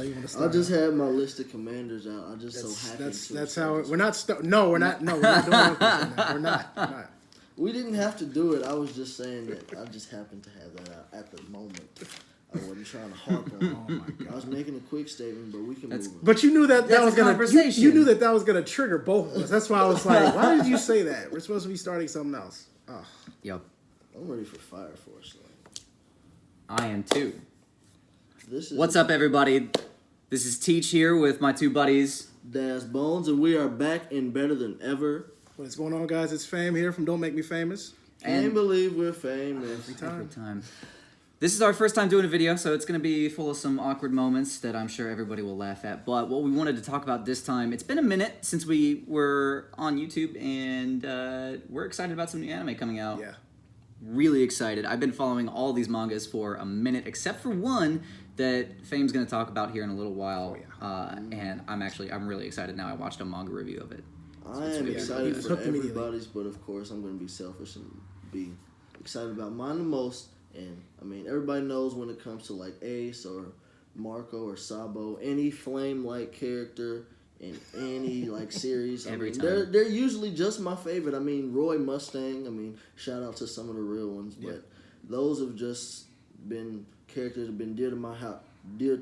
how you want to start. I just had my list of commanders out. I just so happened to. That's how we're not. No, we're not. No, we're not doing that. We're not. We didn't have to do it. I was just saying that I just happened to have that out at the moment. I wasn't trying to harp on. Oh my God. I was making a quick statement, but we can move on. But you knew that was gonna. You knew that was gonna trigger both of us. That's why I was like, why did you say that? We're supposed to be starting something else. Oh. Yep. I'm ready for Fire Force. I am too. What's up, everybody? This is Teach here with my two buddies, Das Bones, and we are back and better than ever. What's going on, guys? It's Fame here from Don't Make Me Famous. Can't believe we're famous. Every time. This is our first time doing a video, so it's going to be full of some awkward moments that I'm sure everybody will laugh at. But what we wanted to talk about this time, it's been a minute since we were on YouTube, and we're excited about some new anime coming out. Yeah. Really excited. I've been following all these mangas for a minute, except for one that Fame's going to talk about here in a little while. Oh, yeah. And I'm really excited now. I watched a manga review of it. I am excited for everybody's, but of course I'm going to be selfish and be excited about mine the most. And I mean, everybody knows when it comes to like Ace or Marco or Sabo, any flame-like character in any like series, they're usually just my favorite. I mean, Roy Mustang. I mean, shout out to some of the real ones, but those have just been characters that have been dear to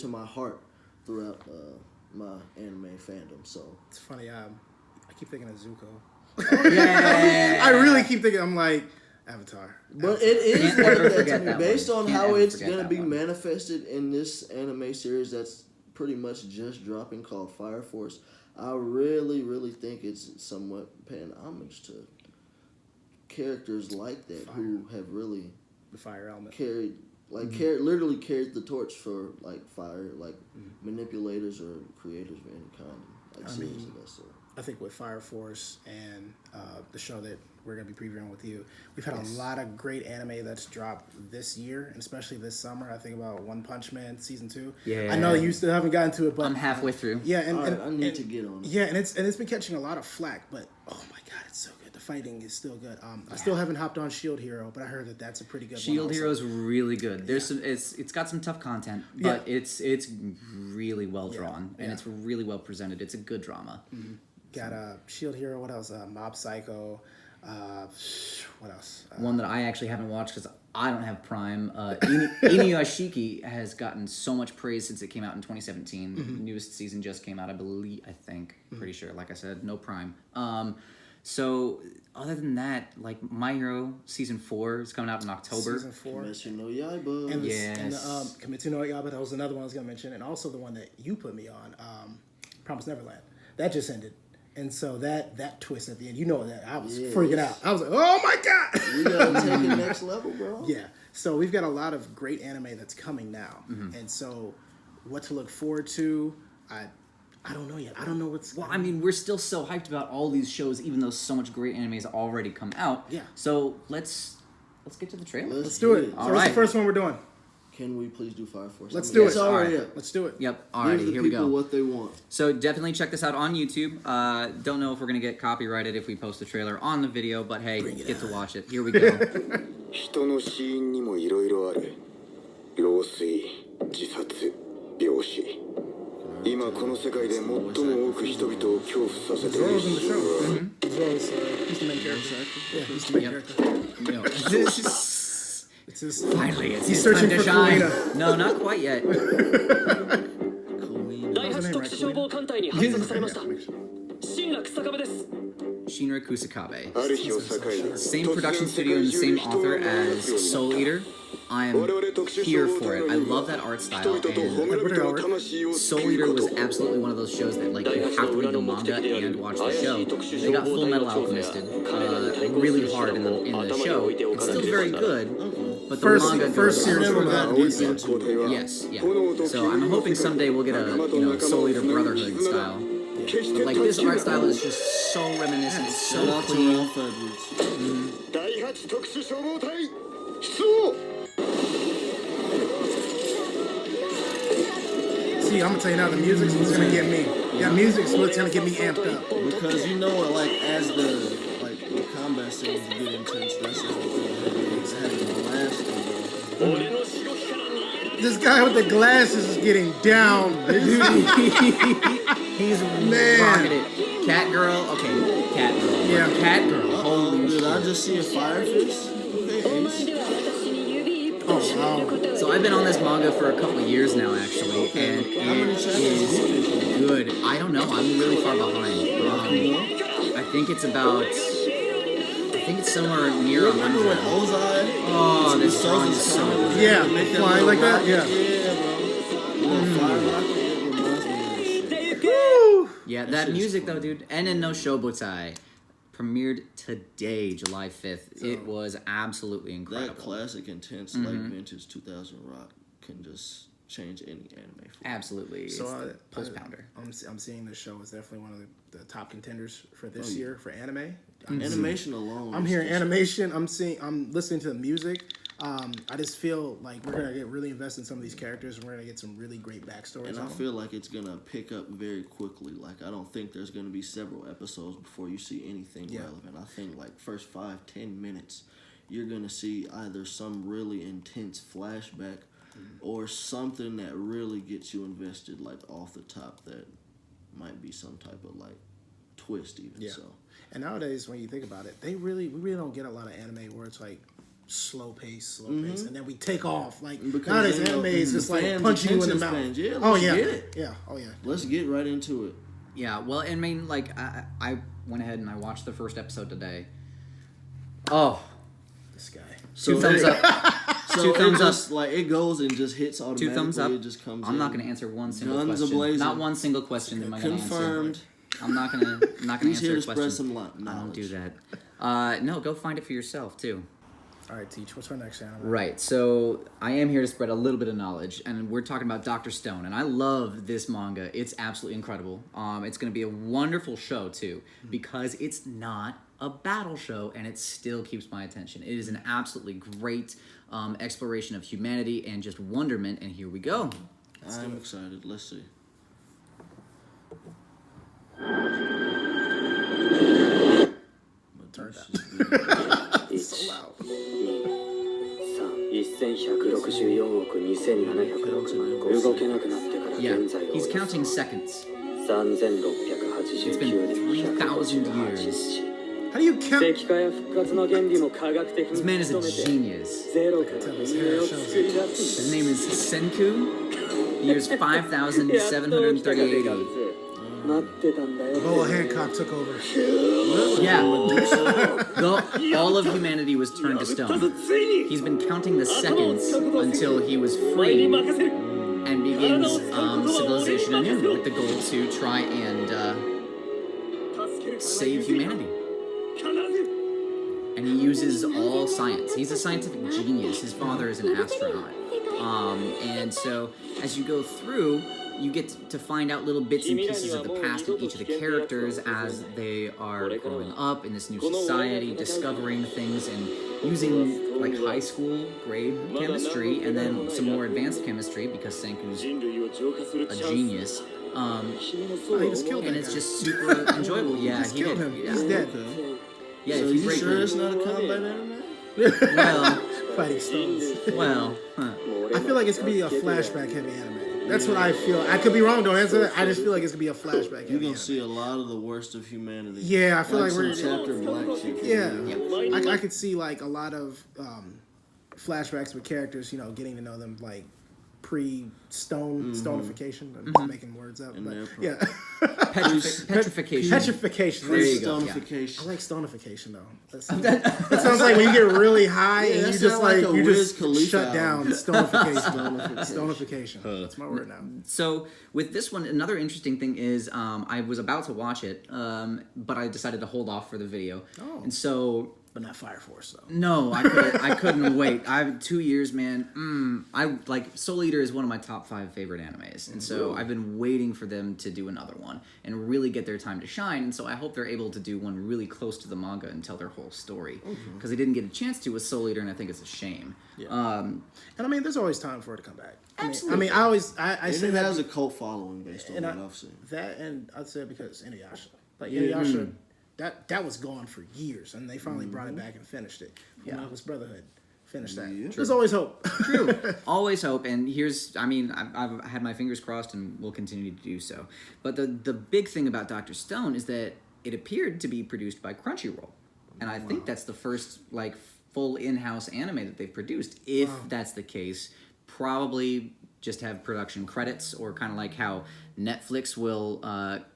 my heart throughout my anime fandom. So it's funny. I keep thinking of Zuko. Yeah, I really keep thinking. I'm like. Avatar. But it is like that to me. Based on how it's going to be manifested in this anime series that's pretty much just dropping called Fire Force, I really, really think it's somewhat paying homage to characters like that who have really the fire element carried, like literally carried the torch for like fire, like manipulators or creators of any kind, like series of that sort. I think with Fire Force and the show that we're going to be previewing with you, we've had a lot of great anime that's dropped this year, and especially this summer. I think about One Punch Man Season 2. Yeah. I know you still haven't gotten to it, but... I'm halfway through. Yeah, and I need to get on it. Yeah, and it's been catching a lot of flack, but oh my God, it's so good. The fighting is still good. I still haven't hopped on Shield Hero, but I heard that that's a pretty good one. Shield Hero is really good. There's some, it's got some tough content, but it's really well drawn, and it's really well presented. It's a good drama. Mm-hmm. Got Shield Hero. What else? Mob Psycho. What else? One that I actually haven't watched because I don't have Prime. Inuyashiki has gotten so much praise since it came out in 2017. The newest season just came out, pretty sure. Like I said, no Prime. So other than that, like My Hero Season 4 is coming out in October. Season 4. Kimetsu no Yaiba. And Kimetsu no Yaiba, that was another one I was going to mention. And also the one that you put me on, Promised Neverland. That just ended. And so that twist at the end, you know that I was freaking out. I was like, oh my God! You gotta take it next level, bro. Yeah. So we've got a lot of great anime that's coming now. And so what to look forward to, I don't know yet. I don't know what's... Well, I mean, we're still so hyped about all these shows, even though so much great anime has already come out. Yeah. So let's get to the trailer. Let's do it. So what's the first one we're doing? Can we please do Fire Force? Let's do it. Let's do it. Yep. Alrighty, here we go. Give the people what they want. So definitely check this out on YouTube. Don't know if we're going to get copyrighted if we post the trailer on the video, but hey, get to watch it. Here we go. 人の死因にもいろいろある。老衰、自殺、病死。今この世界で最も多く人々を恐怖させている死因は。He's the main character. Yeah, he's the main character. Finally, he's searching for shine. Kalina. No, not quite yet. Shinra Kusakabe. Same production studio and the same author as Soul Eater. I am here for it. I love that art style, and Soul Eater was absolutely one of those shows that like you have to read the manga and watch the show. They got Full Metal Alchemisted really hard in the show. It's still very good, but the manga first series from that. Yes, yeah. So I'm hoping someday we'll get a Soul Eater Brotherhood style. But like this art style is just so reminiscent, it's so clean. See, I'm gonna tell you now, the music's what's gonna get me. Yeah, music's what's gonna get me amped up. Because you know what, like as the combat scenes get intense, that's just what it's having the last one. This guy with the glasses is getting down. He's rocking it. Cat girl, okay, cat girl. Yeah, cat girl. Holy Did shit. I just see a fire fist? Okay, Ace. Oh wow. So I've been on this manga for a couple of years now, actually, and How many it chapters? is good. I don't know. I'm really far behind. I think it's about. I think it's somewhere near You remember when 100. Ozai? Oh, this song is so good. Yeah, Make that flying little like that. rocket? Yeah. Yeah, bro. Little fire rocket. It reminds me of that shit. Woo. Yeah, That that shit is music cool. though, dude. Enen no Shobutai premiered today, July 5th. It was absolutely incredible. That classic, intense, like vintage 2000 rock can just change any anime. For Absolutely. So it's the Pulse Pounder. I'm seeing this show is definitely one of the top contenders for this Oh, yeah. year for anime. Animation alone. I'm is hearing just- animation. I'm listening to the music. I just feel like we're gonna get really invested in some of these characters, and we're gonna get some really great backstories. And I on them. feel like it's gonna pick up very quickly. Like I don't think there's gonna be several episodes before you see anything relevant. I think like first 5-10 minutes, you're gonna see either some really intense flashback or something that really gets you invested, like off the top. That might be some type of like twist, even. Yeah. So And nowadays, we really don't get a lot of anime where it's like slow pace, and then we take off. Like Because nowadays, they know anime is just like fans' punching you in the attention mouth. spans. Yeah, Oh let's yeah, get it. yeah, oh yeah. let's get right into it. Yeah, well, I mean, like, I went ahead and I watched the first episode today. Oh, This guy. two thumbs up. So Two it thumbs up. just, like it goes and just hits automatically. Two thumbs up. It just comes. I'm not in. going to answer one single Guns question. a-blazing. Not one single question am I going to answer. Confirmed. I'm not going to He's answer here a to spread question. some I don't knowledge. do that. No, go find it for yourself, too. All right, Teach. What's our next anime? Right, so I am here to spread a little bit of knowledge, and we're talking about Dr. Stone, and I love this manga. It's absolutely incredible. It's going to be a wonderful show, too, because it's not a battle show, and it still keeps my attention. It is an absolutely great exploration of humanity and just wonderment, and here we go. I'm excited. Let's see. Turn down. It's So loud. 1164億2706万個動けなくなってから Yeah, 現在を he's counting seconds. 3689 It's been 3,000 years. How do you count? 石化や復活の原理も科学的 This に man is a 努めて genius. ゼロから人間を作り出 His す name is Senku. Years 5,738 AD. 待ってたんだよ Boa Hancock took over. Yeah. All of humanity was turned to stone. He's been counting the seconds until he was free and begins civilization anew with the goal to try and save humanity. And he uses all science. He's a scientific genius. His father is an astronaut. And so as you go through, you get to find out little bits and pieces of the past of each of the characters as they are growing up in this new society, discovering things and using like high school grade chemistry and then some more advanced chemistry because Senku's a genius. Oh, he just killed And that it's guy. just super enjoyable. Yeah, he killed did. him. Yeah. He's dead. Yeah, So if you you break sure it- it's not a combat anime? well, Fighting stones. huh. I feel like it's gonna be a flashback heavy anime. That's what I feel. I could be wrong. Don't answer that. I just feel like it's gonna be a flashback heavy You're gonna anime. see a lot of the worst of humanity. Yeah, I feel like some we're. chapter black shit. Yeah, I could see like a lot of flashbacks with characters, getting to know them like stonification. I'm just making words up, And but they're yeah, Petrification. petrification. There you go. Yeah. I Stonification. like stonification though. That sounds like when you get really high Yeah, and that you just sound like a you Wiz just Khalifa shut down. album. Stonification. Stonification. That's my word now. So with this one, another interesting thing is I was about to watch it, but I decided to hold off for the video. Oh. And so But not Fire Force though. no, I couldn't wait. I've 2 years, man. I like Soul Eater is one of my top 5 favorite animes, and so I've been waiting for them to do another one and really get their time to shine. And so I hope they're able to do one really close to the manga and tell their whole story because they didn't get a chance to with Soul Eater, and I think it's a shame. And I mean, there's always time for it to come back. Absolutely. I And say it that has a cult following based on and what I- I've seen. that, and I'd say because Inuyasha, like Inuyasha, that was gone for years, and they finally brought it back and finished it. Yeah. Marvelous Brotherhood, finish that. Yeah. There's always hope. True. Always hope. And I've had my fingers crossed and will continue to do so. But the big thing about Dr. Stone is that it appeared to be produced by Crunchyroll. And I think that's the first, like, full in-house anime that they've produced. If that's the case, probably just have production credits, or kind of like how Netflix will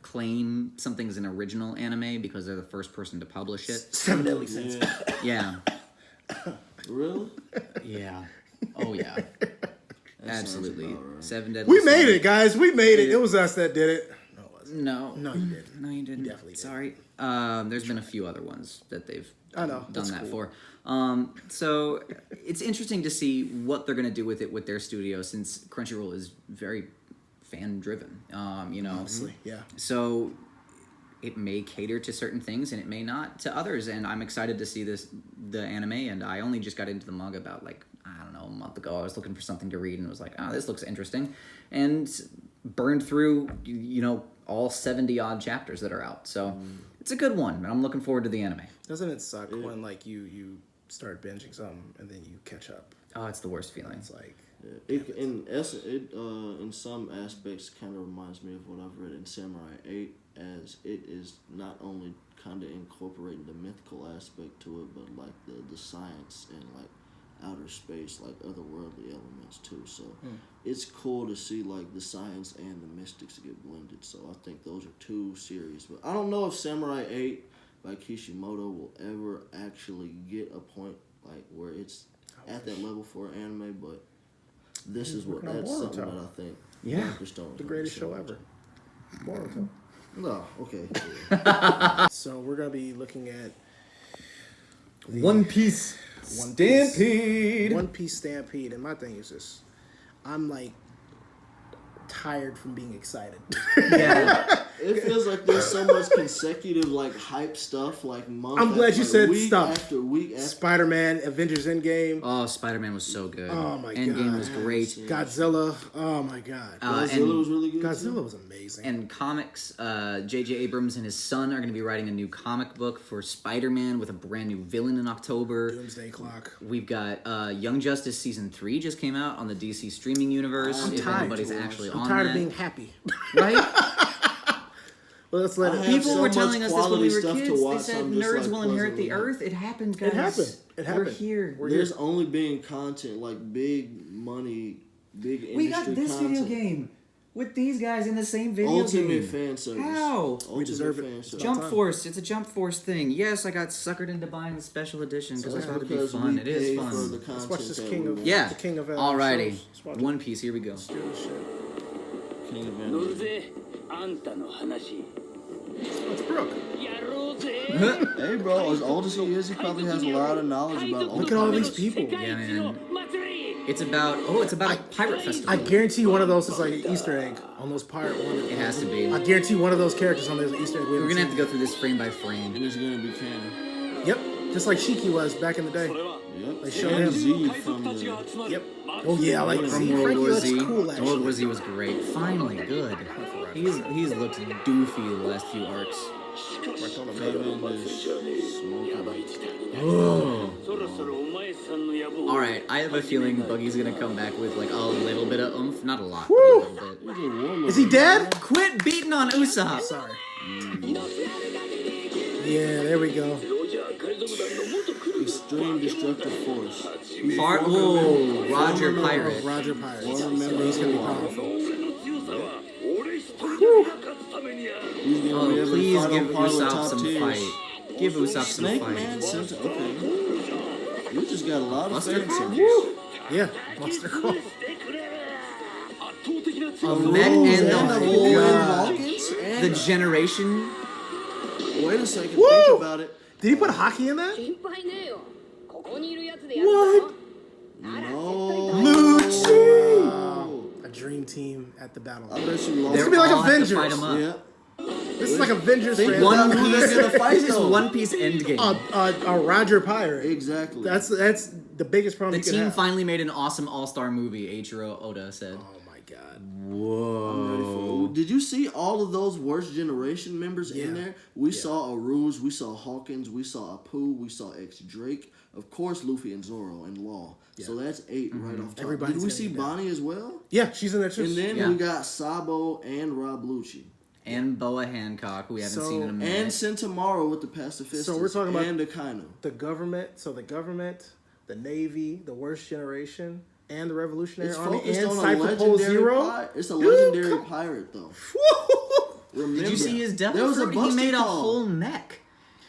claim something's an original anime because they're the first person to publish it. 7 Deadly Sins. Yeah. Really? Yeah. Oh, yeah. Absolutely. Right. 7 Deadly We Sins. made it, guys. We made it. It was us that did it. No, it wasn't. No. No, you didn't. No, you didn't. You definitely did. Sorry. There's been a few other ones that they've done that cool. for. So it's interesting to see what they're going to do with it with their studio, since Crunchyroll is very fan-driven, Honestly, yeah. So it may cater to certain things and it may not to others, and I'm excited to see the anime, and I only just got into the manga about, like, I don't know, a month ago. I was looking for something to read and was like, this looks interesting, and burned through, all 70-odd chapters that are out. So it's a good one, and I'm looking forward to the anime. Doesn't it suck when, like, you start binging something and then you catch up? Oh, it's the worst feeling. It's like... in some aspects kind of reminds me of what I've read in Samurai 8, as it is not only kind of incorporating the mythical aspect to it, but like the science and like outer space, like otherworldly elements too. So it's cool to see like the science and the mystics get blended. So I think those are two series. But I don't know if Samurai 8 by Kishimoto will ever actually get a point like where it's at that level for an anime, but that's something that I think. Yeah, Dr. Stone the greatest show ever. Boruto. No, okay. So we're gonna be looking at One Piece Stampede. One Piece Stampede, and my thing is this: I'm like tired from being excited. Yeah. It feels like there's so much consecutive like hype stuff, like month. I'm glad you said week stuff. after week after. Spider-Man, Avengers Endgame, Oh, Spider-Man was so good. Oh my Endgame God. was great. Godzilla. Oh my God, Godzilla was really good. Godzilla too. was amazing. And comics, J.J. Abrams and his son are going to be writing a new comic book for Spider-Man with a brand new villain in October. Doomsday Clock. We've got Young Justice Season 3 just came out on the DC streaming universe. I'm if tired. anybody's actually I'm on tired that. of being happy. Right? Well, let's let I it. have People so were much telling us this when we quality were stuff to kids. They watch, said I'm just, nerds like, will inherit the pleasantly- earth. It happened, guys. It happened. It happened. We're here. There's only being content like big money, big industry We got this content. video game with these guys in the same video Ultimate game. fan service. How? Ultimate deserve it. fan service. Jump time. Force. It's a Jump Force thing. Yes, I got suckered into buying the special edition because I That's thought it'd be because fun. we It is pay fun. for the Let's content watch this that King we of want. Yeah. the King of Alrighty. shows. Let's watch One Piece. Here we go. Let's do this shit. King of 乗る Anime. ぜあんたの話 Oh, it's Brooke. やろうぜ Hey, bro, as old as he is, he probably has a lot of knowledge about Look at all these people. Yeah, man. It's about a pirate festival. I guarantee one of those is like an Easter egg on those pirate one. It has to be. I guarantee one of those characters on those Easter egg. We're gonna have to go through this frame by frame. Who's gonna be canon? Yep, just like Shiki was back in the day. Yep. They showed And him. Z from the... Yep. Oh yeah, I like From Z. World Frankie War looks Z. cool World actually. War Z was great. Finally, good. He's looked doofy the last few arcs. Kevin is smoking. All right, I have a feeling Buggy's gonna come back with like a little bit of oomph, not a lot. But a little bit. Is he dead? Quit beating on Usopp. Sorry. Yeah, there we go. Extreme destructive force. Whoa, Roger Pirate. Roger Pirate. One member He's gonna be of- powerful. He's gonna Oh, be able to please fight give on par with Usopp top some tiers. fight. Give Usopp some Snake fight. Man Center. Okay. You just got a lot of Buster fan Call? service. Yeah, Buster Call. A mech and the And the whole Vulcans. the generation. Wait a second. Woo! Think about it. Did he put hockey in that? 心配ねえよここにいるやつでやるぞ No. Lucci! A dream team at the battle. I bet you lost. They're gonna be like all have to Avengers. fight 'em up. Yeah. This is like Avengers Think franchise. One Who they're Piece. gonna fight, This is though? One Piece Endgame. A Roger Pirate. Exactly. That's the biggest problem The you could team have. finally made an awesome all-star movie. Eiichiro Oda said. Oh my god. I'm ready for Whoa, did you see all of those Worst Generation members in there? We saw Aruj, we saw Hawkins, we saw Apu, we saw X Drake, of course Luffy and Zoro and Law. Yeah. So that's 8 right off top. Did we see Bonnie as well? Yeah, she's in there too. And then we got Sabo and Rob Lucci. And Boa Hancock, who we haven't seen in a minute. And Sentomaro with the Pacifistas. So we're talking about and Akainu. The government, the Navy, the Worst Generation, and the Revolutionary Army, and Cypher Pole Zero. It's a legendary pirate, though. Remember, did you see his devil fruit? He made a whole mech.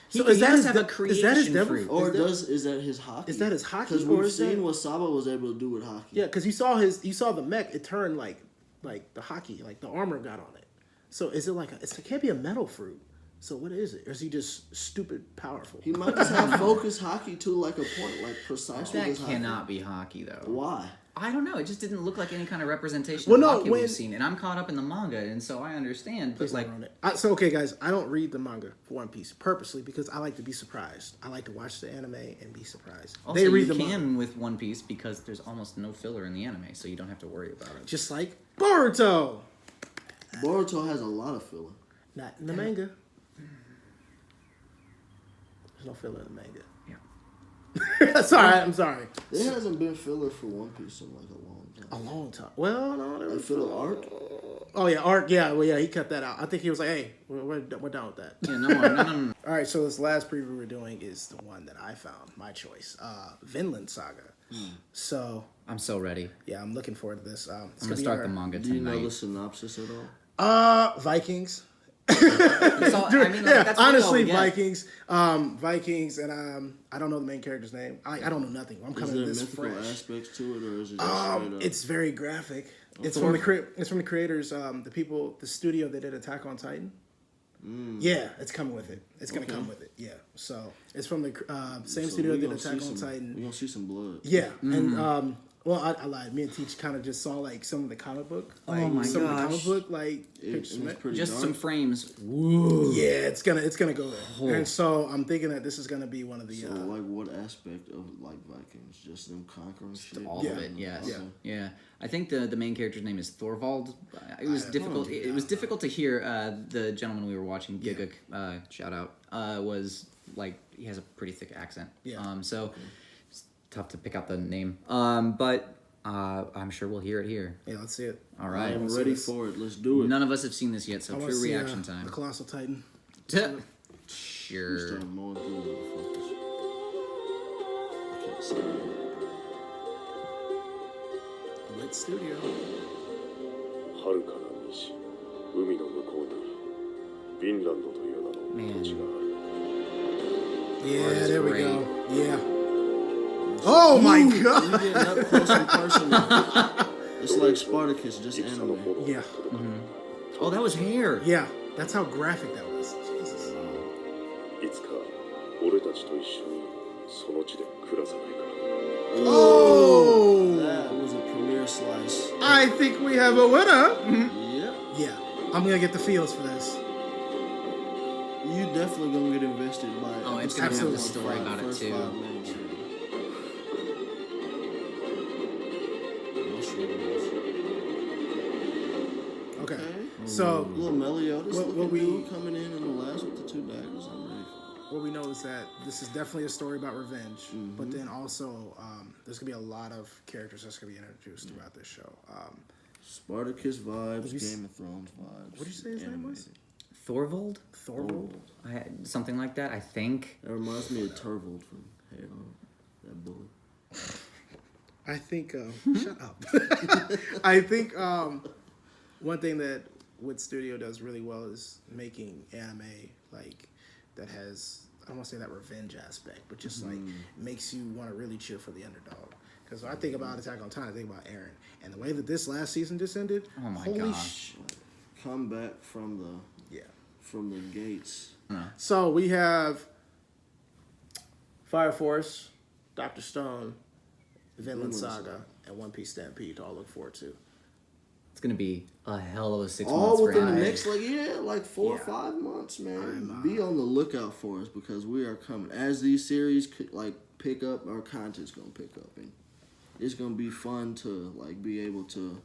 So is that his devil? Or is that his hockey? Is that his hockey? Because we've seen what Sabo was able to do with hockey. Yeah, because you saw the mech. It turned like the hockey, like the armor got on it. So is it like it can't be a metal fruit? So what is it? Or is he just stupid powerful? He might just have focus hockey to like a point, like precise. That cannot be hockey though. Why? I don't know. It just didn't look like any kind of representation of hockey we've seen. And I'm caught up in the manga, and so I understand. But okay, guys, I don't read the manga for One Piece purposely because I like to be surprised. I like to watch the anime and be surprised. Also, you can with One Piece because there's almost no filler in the anime, so you don't have to worry about it. Just like Boruto. Boruto has a lot of filler. Not in the manga. There's no filler in the manga. Yeah. I'm sorry. There hasn't been filler for One Piece in like a long time. A long time. Well, no, there was filler arc. Oh yeah, arc. Yeah, well, yeah, he cut that out. I think he was like, "Hey, we're done with that." Yeah, no. All right, so this last preview we're doing is the one that I found, my choice, Vinland Saga. So I'm so ready. Yeah, I'm looking forward to this. I'm gonna start the manga tonight. Do you know the synopsis at all? Vikings. Honestly, Vikings. Vikings, and I don't know the main character's name. I don't know nothing. I'm coming to this fresh. Is there mythical aspects to it, or is it just it's very graphic. It's from the creators, the studio that did Attack on Titan. Yeah, it's coming with it. It's gonna come with it. Yeah, so it's from the same studio that did Attack on Titan. We're gonna see some blood. Yeah, and well, I lied. Me and Teach kind of just saw like some of the comic book, like of the comic book, like just some frames. Woo. Yeah, it's gonna go there. And so I'm thinking that this is gonna be one of the. So like, what aspect of like Vikings? Just them conquering shit. All of it. Yes. Yeah. I think the main character's name is Thorvald. It was difficult. It was difficult to hear. The gentleman we were watching, Giguk, shout out, was like he has a pretty thick accent. Yeah. It's tough to pick out the name. But I'm sure we'll hear it here. Yeah, let's see it. All right. I'm ready for it. Let's do it. None of us have seen this yet, so true reaction time. The Colossal Titan. Sure. Lit Studio. Yeah, there we go. Yeah. Oh my God! You get up close and personal. It's like Spartacus, just anime. Yeah. Mm-hmm. Oh, that was hair. Yeah, that's how graphic that was. Jesus. Oh! That was a premiere slice. I think we have a winner. Yep. Yeah. I'm gonna get the feels for this. You definitely gonna get invested by it. Oh, it's gonna have the story about it too. Okay. So little Meliodas looking coming in the last with the 2 daggers. I'm ready. What we know is that this is definitely a story about revenge, but then also there's gonna be a lot of characters that's gonna be introduced throughout this show. Spartacus vibes, Game of Thrones vibes. What did you say his name was? Thorvald? Something like that, I think. That reminds me of Turvold from Halo. That bully. I think, shut up. I think one thing that Wood Studio does really well is making anime like that has, I don't want to say that revenge aspect, but just like makes you want to really cheer for the underdog. Because when I think about Attack on Titan, I think about Eren. And the way that this last season just ended, oh my gosh. Come back from the gates. So we have Fire Force, Dr. Stone, Vinland Saga, and One Piece Stampede to all look forward to. It's gonna be a hell of a 6 months. All within the next 4 or 5 months, man. Be on the lookout for us because we are coming. As these series pick up, our content's gonna pick up, and it's gonna be fun to be able to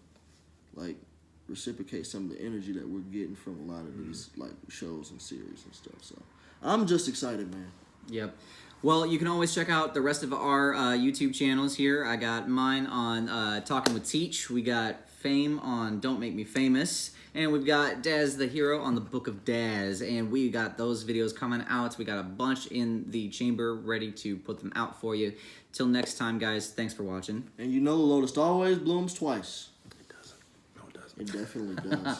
reciprocate some of the energy that we're getting from a lot of these like shows and series and stuff. So I'm just excited, man. Yep. Well, you can always check out the rest of our YouTube channels here. I got mine on Talking with Teach. We got Fame on Don't Make Me Famous. And we've got Daz the Hero on the Book of Daz. And we got those videos coming out. We got a bunch in the chamber ready to put them out for you. Till next time, guys, thanks for watching. And you know the lotus always blooms twice. It doesn't. No, it doesn't. It definitely does.